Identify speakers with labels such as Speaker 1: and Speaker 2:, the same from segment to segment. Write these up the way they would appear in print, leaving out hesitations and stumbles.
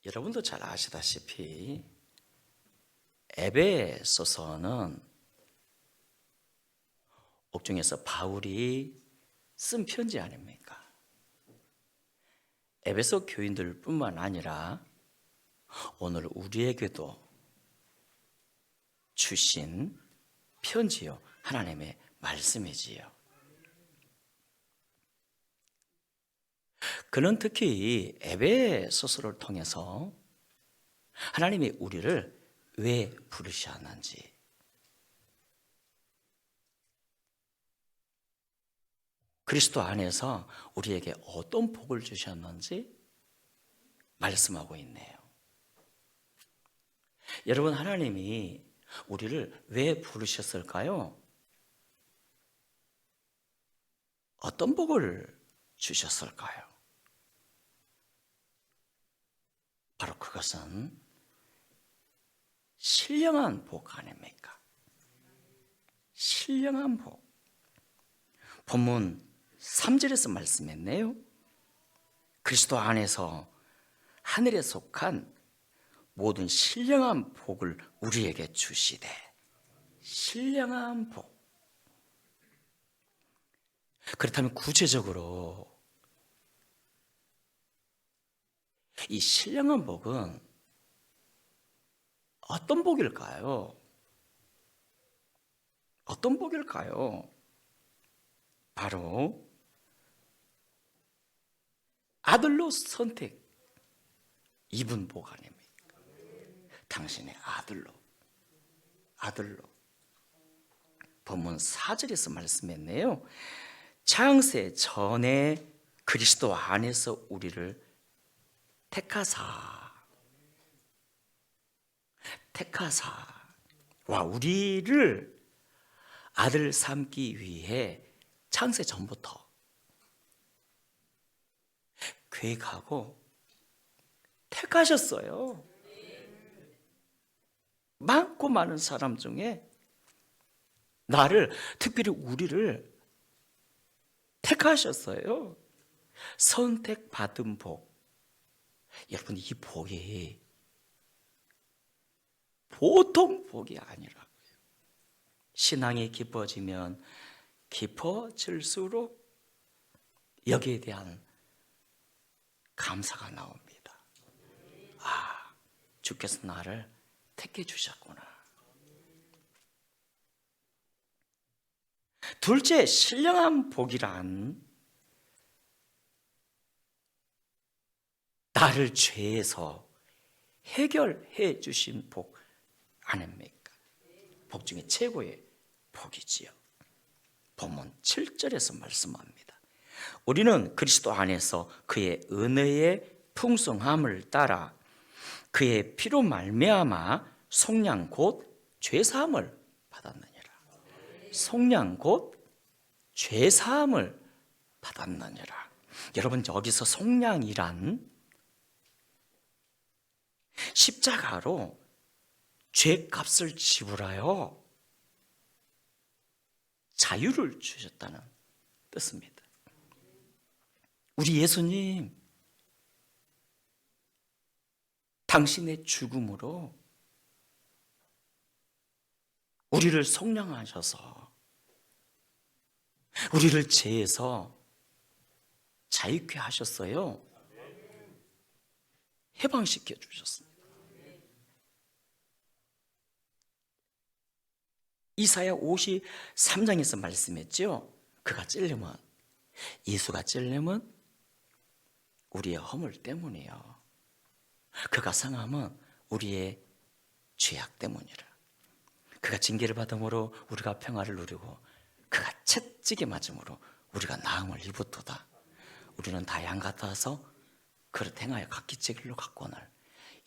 Speaker 1: 여러분도 잘 아시다시피 에베소서는 옥중에서 바울이 쓴 편지 아닙니까? 에베소 교인들뿐만 아니라 오늘 우리에게도 주신 편지요, 하나님의 말씀이지요. 그는 특히 에베소서를 통해서 하나님이 우리를 왜 부르셨는지, 그리스도 안에서 우리에게 어떤 복을 주셨는지 말씀하고 있네요. 여러분, 하나님이 우리를 왜 부르셨을까요? 어떤 복을 주셨을까요? 바로 그것은 신령한 복 아닙니까? 신령한 복. 본문 3절에서 말씀했네요. 그리스도 안에서 하늘에 속한 모든 신령한 복을 우리에게 주시되, 신령한 복. 그렇다면 구체적으로 이 신령한 복은 어떤 복일까요? 어떤 복일까요? 바로 아들로 선택 입은 복 아닙니까? 당신의 아들로. 본문 4절에서 말씀했네요. 창세 전에 그리스도 안에서 우리를 택하사 우리를 아들 삼기 위해 창세 전부터 계획하고 택하셨어요. 많고 많은 사람 중에 나를, 특별히 우리를 택하셨어요. 선택받은 복. 여러분, 이 복이 보통 복이 아니라고요. 신앙이 깊어지면 깊어질수록 여기에 대한 감사가 나옵니다. 아, 주께서 나를 택해 주셨구나. 둘째, 신령한 복이란 나를 죄에서 해결해 주신 복 아닙니까? 복 중에 최고의 복이지요. 본문 7절에서 말씀합니다. 우리는 그리스도 안에서 그의 은혜의 풍성함을 따라 그의 피로 말미암아 속량 곧 죄사함을 받았느니라. 속량 곧 죄사함을 받았느니라. 여러분, 여기서 속량이란 십자가로 죄값을 지불하여 자유를 주셨다는 뜻입니다. 우리 예수님, 당신의 죽음으로 우리를 속량하셔서 우리를 죄에서 자유케 하셨어요. 해방시켜 주셨습니다. 이사야 53장에서 말씀했죠. 예수가 찔림은 우리의 허물 때문이에요. 그가 상함은 우리의 죄악 때문이라. 그가 징계를 받음으로 우리가 평화를 누리고 그가 채찍에 맞음으로 우리가 나음을 입었도다. 우리는 다 양 같아서 그릇 행하여 각기 제 길로 갔거늘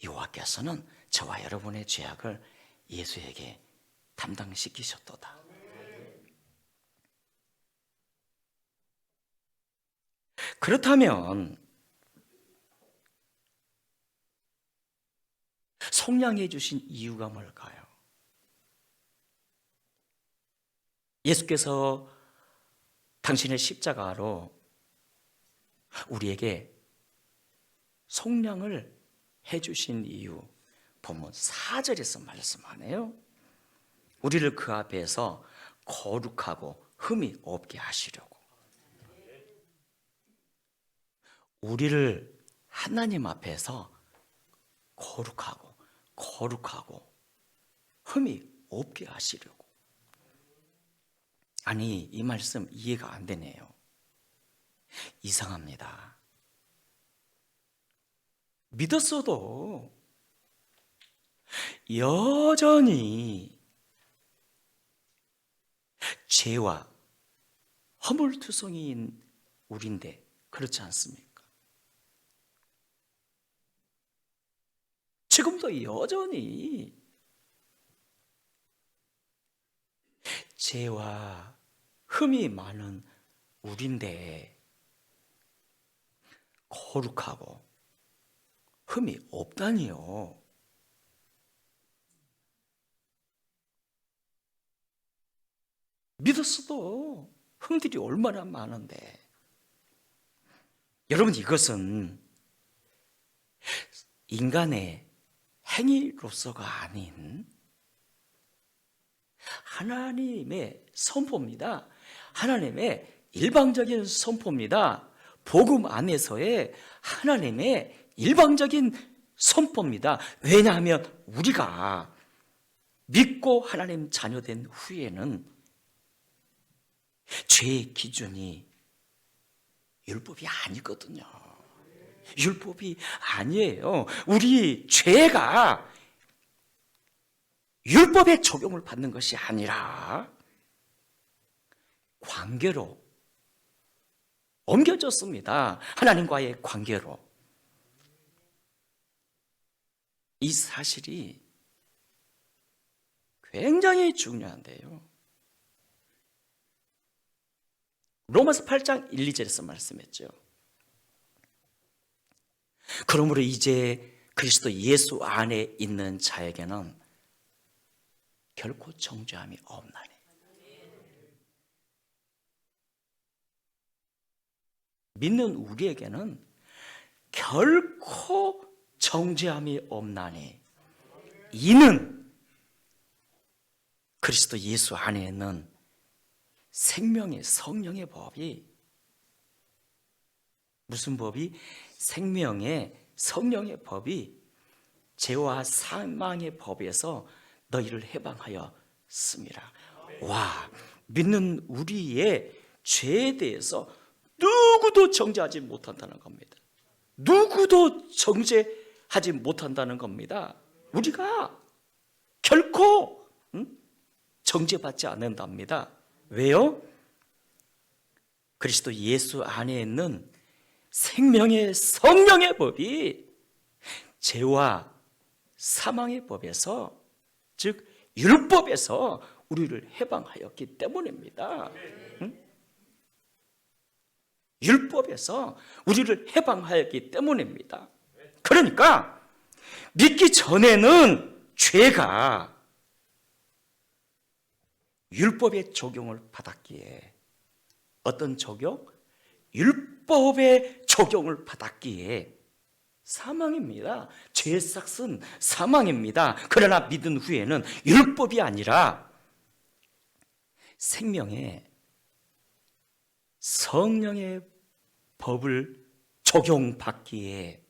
Speaker 1: 여호와께서는 저와 여러분의 죄악을 예수에게 담당시키셨도다. 그렇다면 속량해 주신 이유가 뭘까요? 예수께서 당신의 십자가로 우리에게 속량을 해주신 이유 본문 4절에서 말씀하네요. 우리를 그 앞에서 거룩하고 흠이 없게 하시려고. 우리를 하나님 앞에서 거룩하고 흠이 없게 하시려고. 아니, 이 말씀 이해가 안 되네요. 이상합니다. 믿었어도 여전히 죄와 허물투성이인 우리인데 그렇지 않습니까? 지금도 여전히 죄와 흠이 많은 우리인데 거룩하고 흠이 없다니요. 믿었어도 흠들이 얼마나 많은데. 여러분, 이것은 인간의 행위로서가 아닌 하나님의 선포입니다. 하나님의 일방적인 선포입니다. 복음 안에서의 하나님의 일방적인 선포입니다. 왜냐하면 우리가 믿고 하나님 자녀된 후에는 죄의 기준이 율법이 아니거든요. 율법이 아니에요. 우리 죄가 율법의 적용을 받는 것이 아니라 관계로 옮겨졌습니다. 하나님과의 관계로. 이 사실이 굉장히 중요한데요. 로마서 8장 1, 2절에서 말씀했죠. 그러므로 이제 그리스도 예수 안에 있는 자에게는 결코 정죄함이 없나니. 믿는 우리에게는 결코 정죄함이 없나니. 이는 그리스도 예수 안에 있는 생명의 성령의 법이, 무슨 법이? 생명의 성령의 법이 죄와 사망의 법에서 너희를 해방하였습니다. 와, 믿는 우리의 죄에 대해서 누구도 정죄하지 못한다는 겁니다. 누구도 정죄하지 못한다는 겁니다. 우리가 결코 정죄받지 않는답니다. 왜요? 그리스도 예수 안에 있는 생명의 성령의 법이 죄와 사망의 법에서, 즉 율법에서 우리를 해방하였기 때문입니다. 율법에서 우리를 해방하였기 때문입니다. 그러니까 믿기 전에는 죄가 율법의 적용을 받았기에, 어떤 적용? 율법의 적용을 받았기에 사망입니다. 죄의 삭은 사망입니다. 그러나 믿은 후에는 율법이 아니라 생명의 성령의 법을 적용받기에,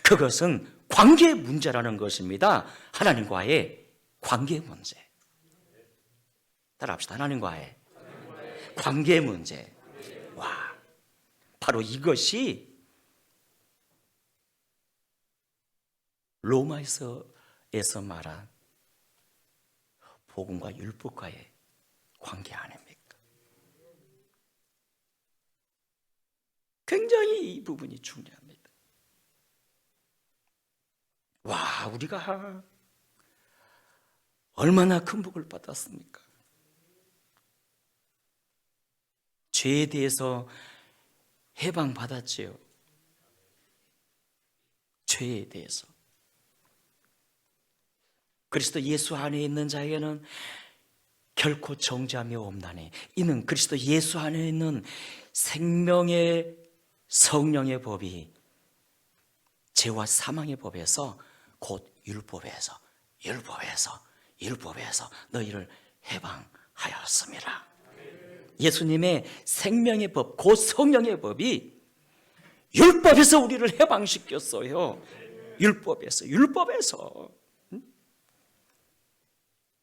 Speaker 1: 그것은 관계의 문제라는 것입니다. 하나님과의 관계의 문제. 따라합시다. 하나님과의 관계의 문제. 와, 바로 이것이 로마에서 말한 복음과 율법과의 관계 아닙니까? 굉장히 이 부분이 중요합니다. 와, 우리가 얼마나 큰 복을 받았습니까? 죄에 대해서 해방받았지요. 죄에 대해서. 그리스도 예수 안에 있는 자에게는 결코 정죄함이 없나니, 이는 그리스도 예수 안에 있는 생명의 성령의 법이 죄와 사망의 법에서, 곧 율법에서 너희를 해방하였습니다. 예수님의 생명의 법, 곧 성령의 법이 율법에서 우리를 해방시켰어요. 율법에서.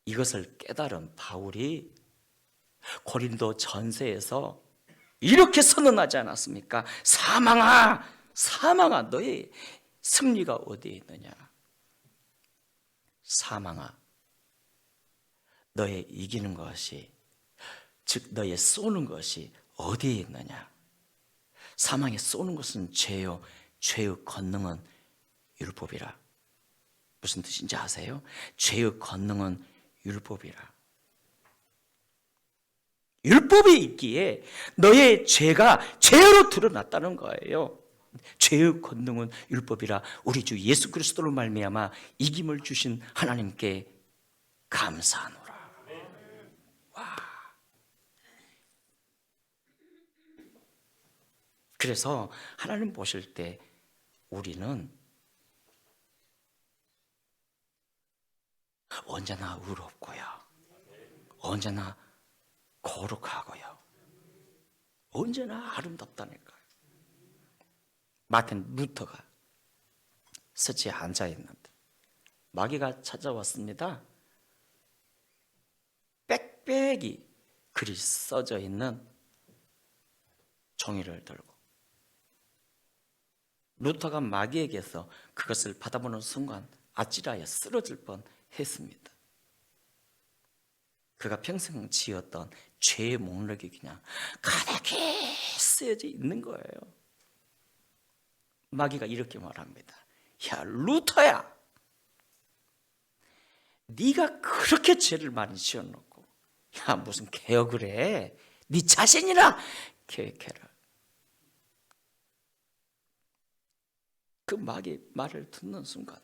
Speaker 1: 이것을 깨달은 바울이 고린도 전서에서 이렇게 선언하지 않았습니까? 사망아 너의 승리가 어디에 있느냐? 사망아 너의 이기는 것이, 즉 너의 쏘는 것이 어디에 있느냐? 사망에 쏘는 것은 죄요, 죄의 권능은 율법이라. 무슨 뜻인지 아세요? 죄의 권능은 율법이라. 율법이 있기에 너의 죄가 죄로 드러났다는 거예요. 죄의 권능은 율법이라. 우리 주 예수 그리스도로 말미암아 이김을 주신 하나님께 감사하노라. 와. 그래서 하나님 보실 때 우리는 언제나 의롭고요, 언제나 거룩하고요, 언제나 아름답다니까요. 마틴 루터가 서치에 앉아있는데 마귀가 찾아왔습니다. 빽빽이 글이 써져 있는 종이를 들고, 루터가 마귀에게서 그것을 받아보는 순간 아찔하여 쓰러질 뻔했습니다. 그가 평생 지었던 죄의 목록이 그냥 가득히 쓰여져 있는 거예요. 마귀가 이렇게 말합니다. 야 루터야, 네가 그렇게 죄를 많이 지어놓고 야 무슨 개혁을 해? 네 자신이나 개혁해라. 그 마귀의 말을 듣는 순간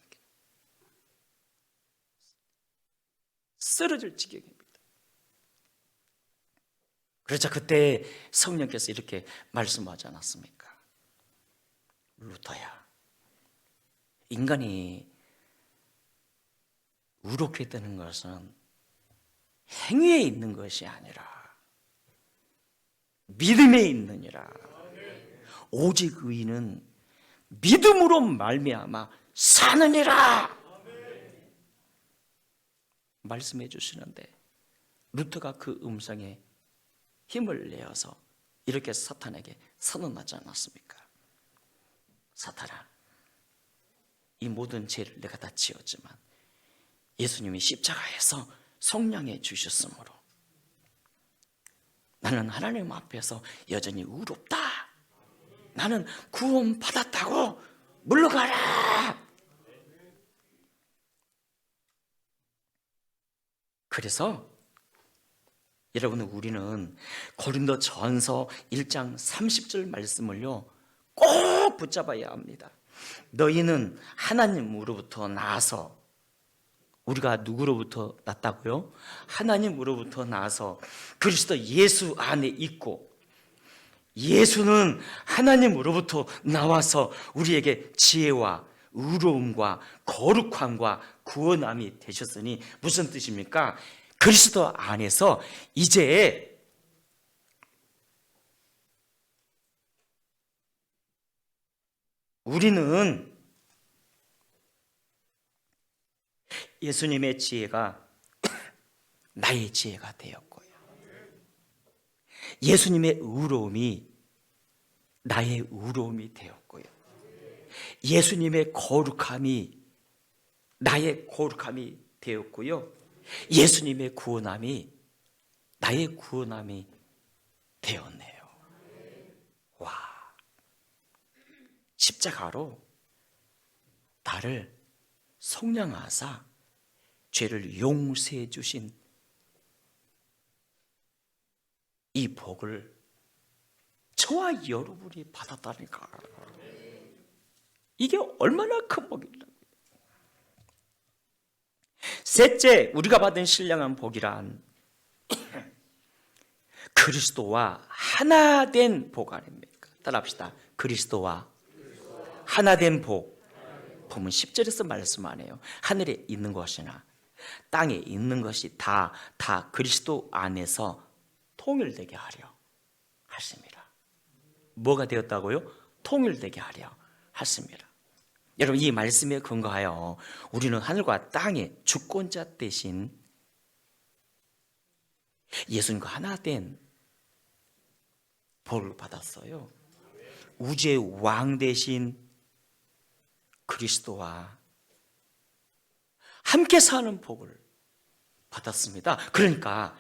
Speaker 1: 쓰러질 지경입니다. 그래서 그때 성령께서 이렇게 말씀하지 않았습니까? 루터야, 인간이 의롭게 되는 것은 행위에 있는 것이 아니라 믿음에 있느니라. 오직 의인은 믿음으로 말미암아 사느니라 말씀해 주시는데, 루터가 그 음성에 힘을 내어서 이렇게 사탄에게 선언하지 않았습니까? 사탄아, 이 모든 죄를 내가 다 지었지만 예수님이 십자가에서 속량해 주셨으므로 나는 하나님 앞에서 여전히 의롭다. 나는 구원 받았다고 물러가라. 그래서 여러분, 우리는 고린도 전서 1장 30절 말씀을요 꼭 붙잡아야 합니다. 너희는 하나님으로부터 나서, 우리가 누구로부터 났다고요? 하나님으로부터 나서 그리스도 예수 안에 있고, 예수는 하나님으로부터 나와서 우리에게 지혜와 의로움과 거룩함과 구원함이 되셨으니, 무슨 뜻입니까? 그리스도 안에서 이제 우리는 예수님의 지혜가 나의 지혜가 되었고요, 예수님의 의로움이 나의 의로움이 되었고요, 예수님의 거룩함이 나의 거룩함이 되었고요, 예수님의 구원함이 나의 구원함이 되었네요. 와, 십자가로 나를 속량하사 죄를 용서해 주신 이 복을 저와 여러분이 받았다니까. 이게 얼마나 큰 복이라고요. 셋째, 우리가 받은 신령한 복이란 그리스도와 하나 된 복 아닙니까? 따라합시다. 그리스도와 하나 된 복. 보면 10절에서 말씀하네요. 하늘에 있는 것이나 땅에 있는 것이 다 그리스도 안에서 통일되게 하려 하십니다. 뭐가 되었다고요? 통일되게 하려 하십니다. 여러분, 이 말씀에 근거하여 우리는 하늘과 땅의 주권자 대신 예수님과 하나 된 복을 받았어요. 우주의 왕 대신 그리스도와 함께 사는 복을 받았습니다. 그러니까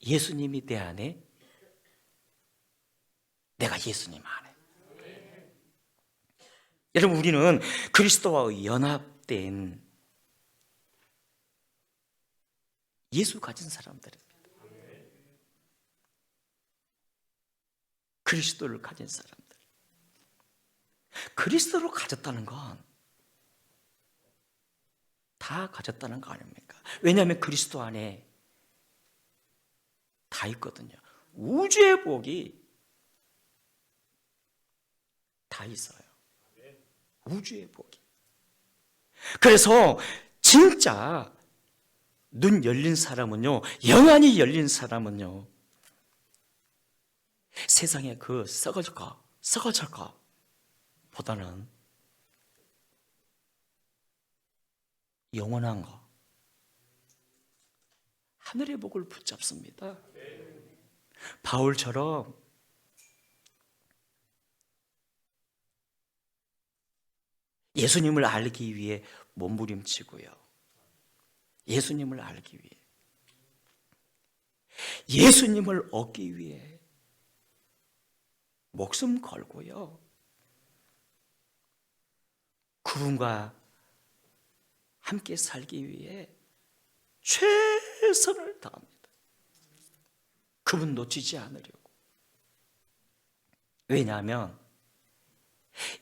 Speaker 1: 예수님이 내 안에, 내가 예수님 안에. 여러분, 우리는 그리스도와 연합된 예수 가진 사람들입니다. 그리스도를 가진 사람들. 그리스도를 가졌다는 건 다 가졌다는 거 아닙니까? 왜냐하면 그리스도 안에 다 있거든요. 우주의 복이 다 있어요. 우주의 복이. 그래서 진짜 눈 열린 사람은요, 영안이 열린 사람은요, 세상에 그 썩어질 거 보다는 영원한 거, 하늘의 복을 붙잡습니다. 바울처럼 예수님을 알기 위해 몸부림치고요, 예수님을 알기 위해, 예수님을 얻기 위해 목숨 걸고요, 그분과 함께 살기 위해 최선을 다합니다. 그분 놓치지 않으려고. 왜냐하면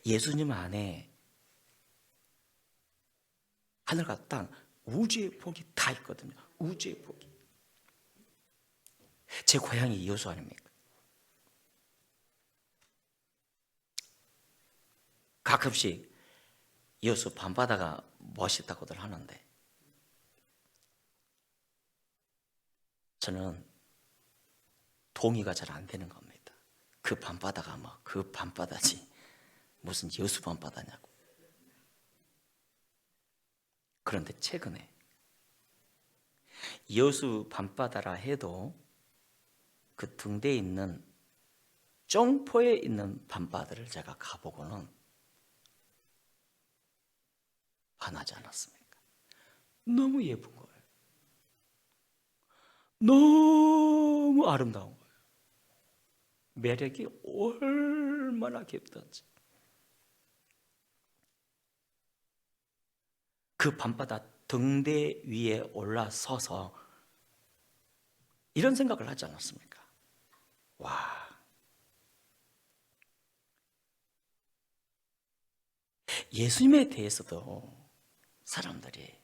Speaker 1: 예수님 안에 하늘과 땅, 우주의 복이 다 있거든요. 우주의 복이. 제 고향이 여수 아닙니까? 가끔씩 여수 밤바다가 멋있다고들 하는데 저는 동의가 잘 안 되는 겁니다. 그 밤바다가 뭐 그 밤바다지 무슨 여수 밤바다냐고. 그런데 최근에 여수 밤바다라 해도 그 등대에 있는 종포에 있는 밤바다를 제가 가보고는 반하지 않았습니까? 너무 예쁜 거예요. 너무 아름다운 거예요. 매력이 얼마나 깊던지. 그 밤바다 등대 위에 올라서서 이런 생각을 하지 않았습니까? 와, 예수님에 대해서도 사람들이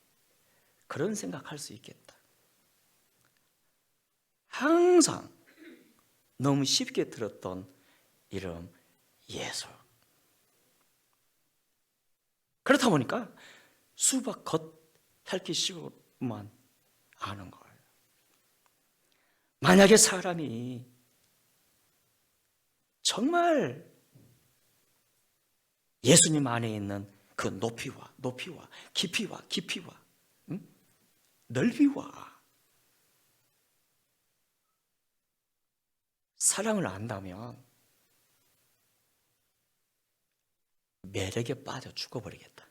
Speaker 1: 그런 생각할 수 있겠다. 항상 너무 쉽게 들었던 이름 예수. 그렇다 보니까 수박 겉핥기식으로만 아는 거예요. 만약에 사람이 정말 예수님 안에 있는 그 높이와 깊이와 넓이와 사랑을 안다면 매력에 빠져 죽어버리겠다.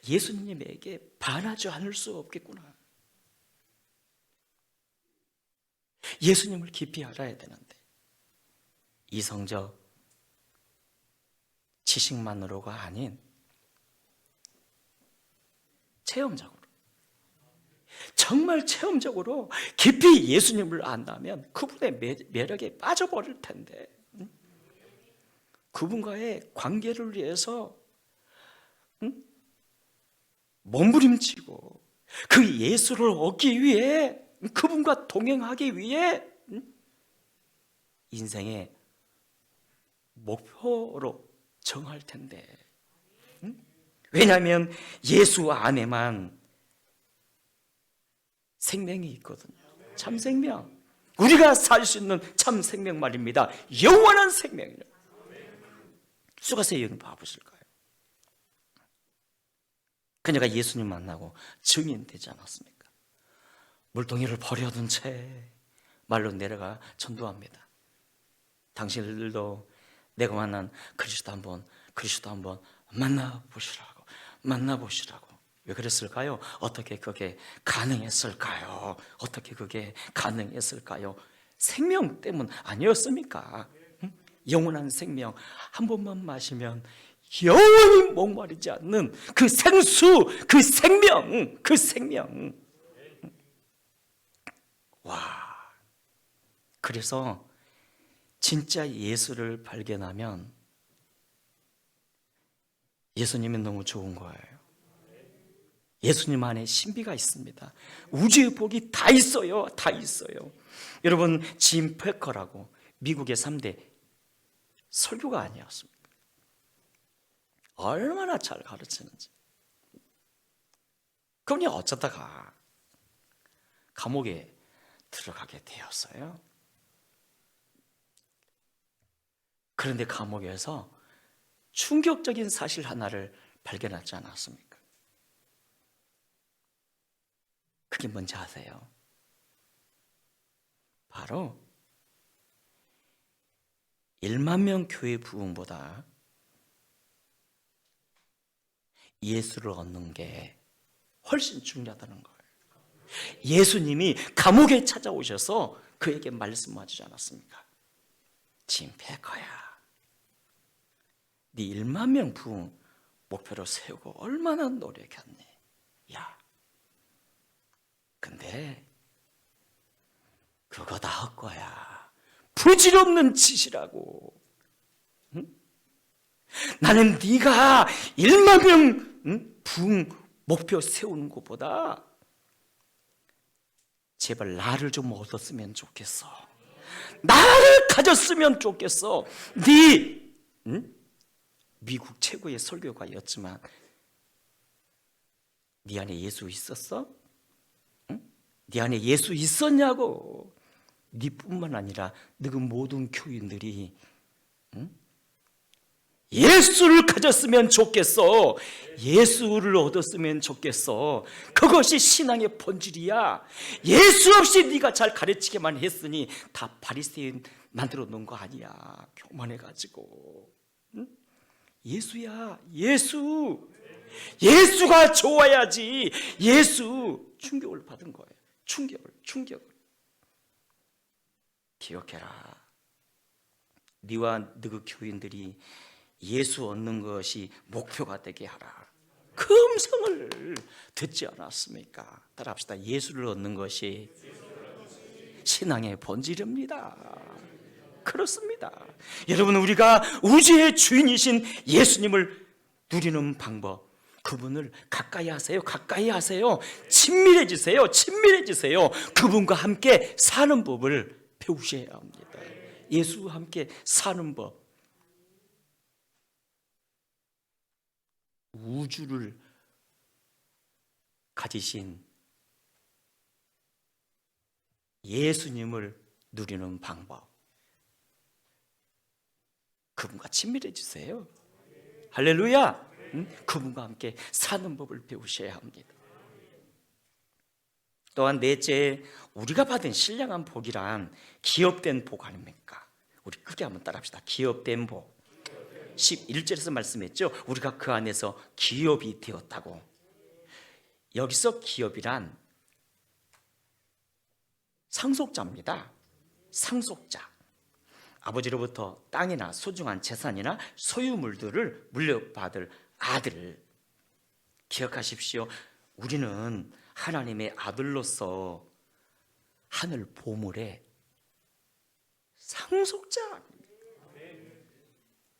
Speaker 1: 예수님에게 반하지 않을 수 없겠구나. 예수님을 깊이 알아야 되는데 이성적 지식만으로가 아닌 체험적으로, 정말 체험적으로 깊이 예수님을 안다면 그분의 매력에 빠져버릴 텐데, 그분과의 관계를 위해서 몸부림치고 그 예수를 얻기 위해, 그분과 동행하기 위해 인생의 목표로 정할 텐데. 왜냐하면 예수 안에만 생명이 있거든요. 참 생명. 우리가 살 수 있는 참 생명 말입니다. 영원한 생명이요. 수가세 여기 봐보실까요? 그녀가 예수님 만나고 증인되지 않았습니까? 물동이를 버려둔 채 말로 내려가 전도합니다. 당신들도 내가 만난 그리스도 한번 만나보시라고. 왜 그랬을까요? 어떻게 그게 가능했을까요? 생명 때문 아니었습니까? 영원한 생명 한 번만 마시면 영원히 목마르지 않는 그 생수, 그 생명. 와, 그래서 진짜 예수를 발견하면 예수님은 너무 좋은 거예요. 예수님 안에 신비가 있습니다. 우주의 복이 다 있어요. 여러분, 짐 패커라고 미국의 3대 설교가 아니었습니까? 얼마나 잘 가르치는지. 그분이 어쩌다가 감옥에 들어가게 되었어요. 그런데 감옥에서 충격적인 사실 하나를 발견하지 않았습니까? 그게 뭔지 아세요? 바로 1만 명 교회 부흥보다 예수를 얻는 게 훨씬 중요하다는 거예요. 예수님이 감옥에 찾아오셔서 그에게 말씀하시지 않았습니까? 짐 패커야, 네 1만 명 부흥 목표로 세우고 얼마나 노력했니? 야, 근데 그거 다 헛거야. 부질없는 짓이라고. 응? 나는 네가 1만 명 부흥 목표 세우는 것보다 제발 나를 좀 얻었으면 좋겠어. 나를 가졌으면 좋겠어. 네 미국 최고의 설교가였지만 네 안에 예수 있었어? 네 안에 예수 있었냐고. 네뿐만 아니라 너 그 모든 교인들이 예수를 가졌으면 좋겠어. 예수를 얻었으면 좋겠어. 그것이 신앙의 본질이야. 예수 없이 네가 잘 가르치기만 했으니 다 바리새인 만들어 놓은 거 아니야. 교만해가지고. 예수야, 예수가 좋아야지. 예수. 충격을 받은 거예요. 충격을. 기억해라. 네와 너 그 교인들이 예수 얻는 것이 목표가 되게 하라. 그 음성을 듣지 않았습니까? 따라합시다. 예수를 얻는 것이 신앙의 본질입니다. 그렇습니다. 여러분, 우리가 우주의 주인이신 예수님을 누리는 방법, 그분을 가까이 하세요. 친밀해지세요. 그분과 함께 사는 법을 배우셔야 합니다. 예수와 함께 사는 법. 우주를 가지신 예수님을 누리는 방법, 그분과 친밀해지세요. 할렐루야. 그분과 함께 사는 법을 배우셔야 합니다. 또한 넷째, 우리가 받은 신령한 복이란 기업된 복 아닙니까? 우리 크게 한번 따라합시다. 기업된 복. 11절에서 말씀했죠. 우리가 그 안에서 기업이 되었다고. 여기서 기업이란 상속자입니다. 상속자. 아버지로부터 땅이나 소중한 재산이나 소유물들을 물려받을 아들. 기억하십시오. 우리는 하나님의 아들로서 하늘 보물의 상속자.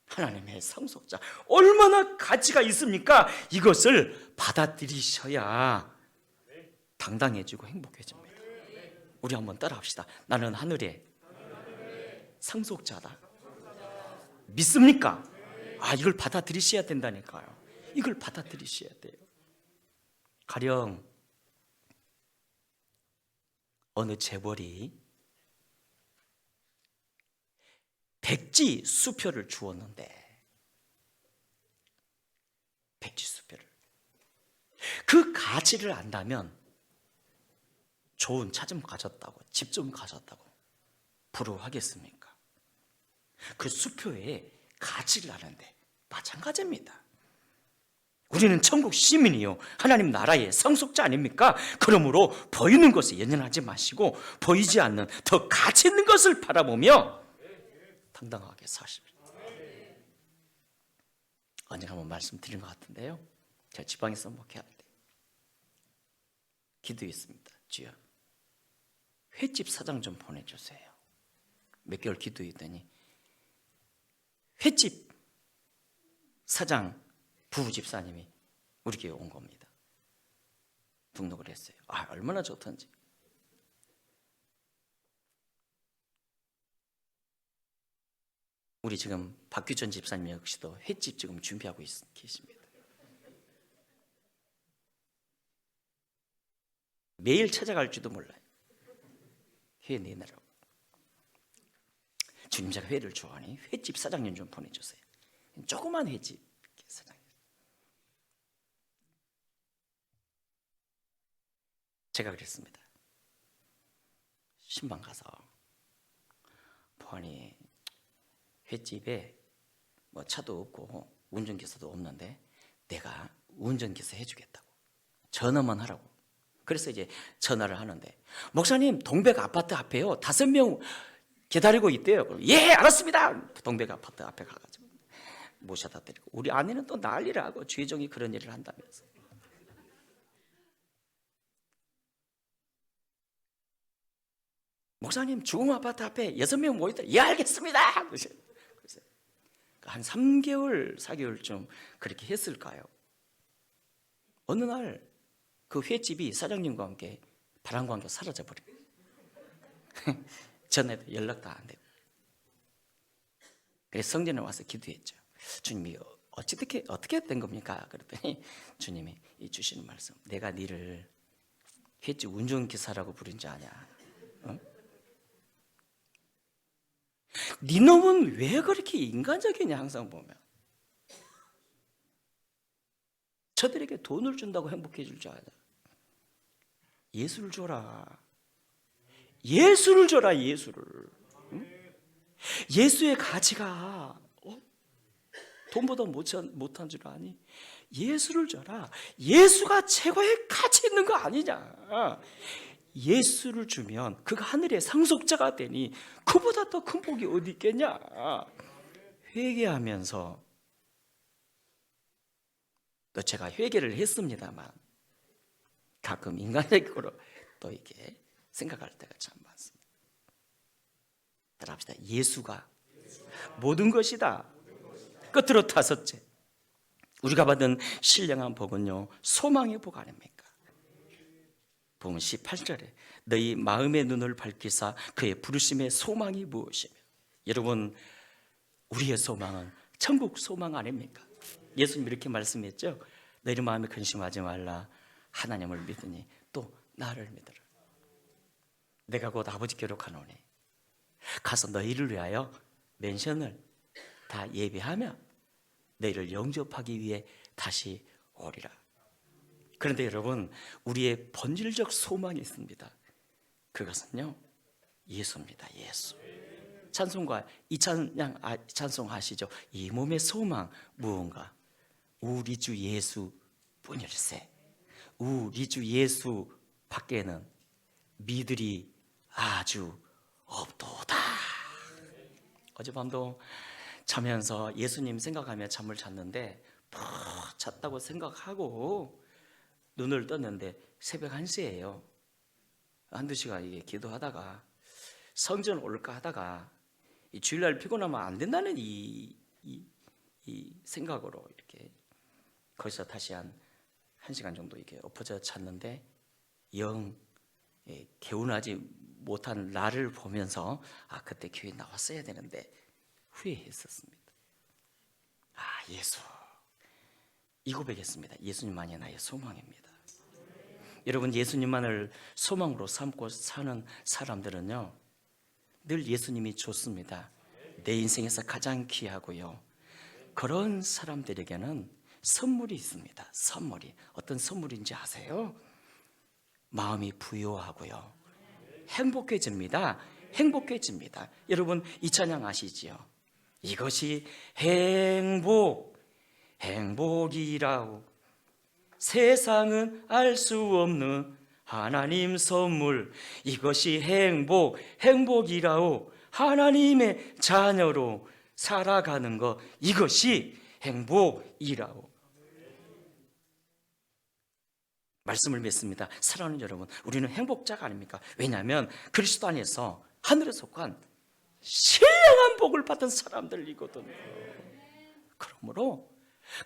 Speaker 1: 하나님의 상속자. 얼마나 가치가 있습니까? 이것을 받아들이셔야 당당해지고 행복해집니다. 우리 한번 따라합시다. 나는 하늘의 상속자다. 믿습니까? 이걸 받아들이셔야 된다니까요. 이걸 받아들이셔야 돼요. 가령 어느 재벌이 백지 수표를 주었는데, 백지 수표를, 그 가치를 안다면 좋은 차 좀 가졌다고, 집 좀 가졌다고 부러워하겠습니까? 그 수표의 가치를 아는데 마찬가지입니다. 우리는 천국 시민이요, 하나님 나라의 상속자 아닙니까? 그러므로 보이는 것에 연연하지 마시고 보이지 않는 더 가치 있는 것을 바라보며 당당하게 사십시오. 언젠가 한번 말씀드린 것 같은데요, 제가 지방에서 목회할 때 기도했습니다. 주여, 횟집 사장 좀 보내주세요. 몇 개월 기도했더니 횟집 사장 부부 집사님이 우리 교회 온 겁니다. 등록을 했어요. 얼마나 좋던지. 우리 지금 박규전 집사님 역시도 횟집 지금 준비하고 계십니다. 매일 찾아갈지도 몰라요. 회 내느라고. 주님, 제가 회를 좋아하니 횟집 사장님 좀 보내주세요. 조그만 횟집 사장님. 제가 그랬습니다. 신방 가서 보아니 횟집에 뭐 차도 없고 운전기사도 없는데 내가 운전기사 해주겠다고, 전화만 하라고. 그래서 이제 전화를 하는데, 목사님 동백 아파트 앞에요 5명 기다리고 있대요. 예, 알았습니다. 동백 아파트 앞에 가가지고 모셔다 드리고, 우리 아내는 또 난리를 하고 주혜정이 그런 일을 한다면서. 목사님 중흥 아파트 앞에 6명 모였다. 예, 알겠습니다. 그래서 한 3개월 4개월쯤 그렇게 했을까요? 어느 날 그 횟집이 사장님과 함께 바람과 함께 사라져버립니다. 전에도 연락도 안 되고. 그래서 성전에 와서 기도했죠. 주님이 어떻게 된 겁니까? 그랬더니 주님이 주시는 말씀, 내가 니를 횟집 운전기사라고 부른 줄 아냐? 어? 니 놈은 왜 그렇게 인간적이냐? 항상 보면 저들에게 돈을 준다고 행복해질 줄 아냐? 예수를 줘라. 예수를 줘라. 예수를. 응? 예수의 가치가 돈보다 못한 줄 아니? 예수를 줘라. 예수가 최고의 가치 있는 거 아니냐? 예수를 주면 그가 하늘의 상속자가 되니 그보다 더 큰 복이 어디 있겠냐? 회개하면서, 또 제가 회개를 했습니다만 가끔 인간적으로 또 이게 생각할 때가 참 많습니다. 따라합시다. 예수가 모든 것이다. 끝으로 5째, 우리가 받은 신령한 복은요, 소망의 복 아닙니까? 보면 18절에 너희 마음의 눈을 밝히사 그의 부르심의 소망이 무엇이며. 여러분, 우리의 소망은 천국 소망 아닙니까? 예수님 이렇게 말씀했죠. 너희 마음에 근심하지 말라. 하나님을 믿으니 또 나를 믿으라. 내가 곧 아버지께로 가노니 가서 너희를 위하여 맨션을 다 예비하며 너희를 영접하기 위해 다시 오리라. 그런데 여러분, 우리의 본질적 소망이 있습니다. 그것은요, 예수입니다. 예수. 찬송가 찬송하시죠. 이 몸의 소망 무언가? 우리 주 예수 뿐일세. 우리 주 예수 밖에는 미들이 아주 없도다. 어젯밤도 자면서 예수님 생각하며 잠을 잤는데 푹 잤다고 생각하고 눈을 떴는데 새벽 1시예요. 한두 시간 이게 기도하다가 성전 올까 하다가 이 주일날 피곤하면 안 된다는 이 생각으로 이렇게 거기서 다시 한 1시간 정도 이렇게 엎어져 잤는데 영 개운하지 못한 나를 보면서 그때 교회 나왔어야 되는데 후회했었습니다. 예수. 이 고백했습니다. 예수님만이 나의 소망입니다. 여러분, 예수님만을 소망으로 삼고 사는 사람들은요, 늘 예수님이 좋습니다. 내 인생에서 가장 귀하고요, 그런 사람들에게는 선물이 있습니다. 선물이 어떤 선물인지 아세요? 마음이 부유하고요, 행복해집니다. 행복해집니다. 여러분, 이 찬양 아시지요? 이것이 행복이라고, 세상은 알 수 없는 하나님 선물. 이것이 행복이라고, 하나님의 자녀로 살아가는 것, 이것이 행복이라고. 말씀을 맺습니다. 사랑하는 여러분, 우리는 행복자가 아닙니까? 왜냐하면 그리스도 안에서 하늘에 속한 신령한 복을 받은 사람들이거든요. 그러므로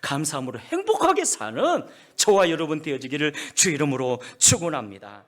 Speaker 1: 감사함으로 행복하게 사는 저와 여러분 되어지기를 주 이름으로 축원합니다.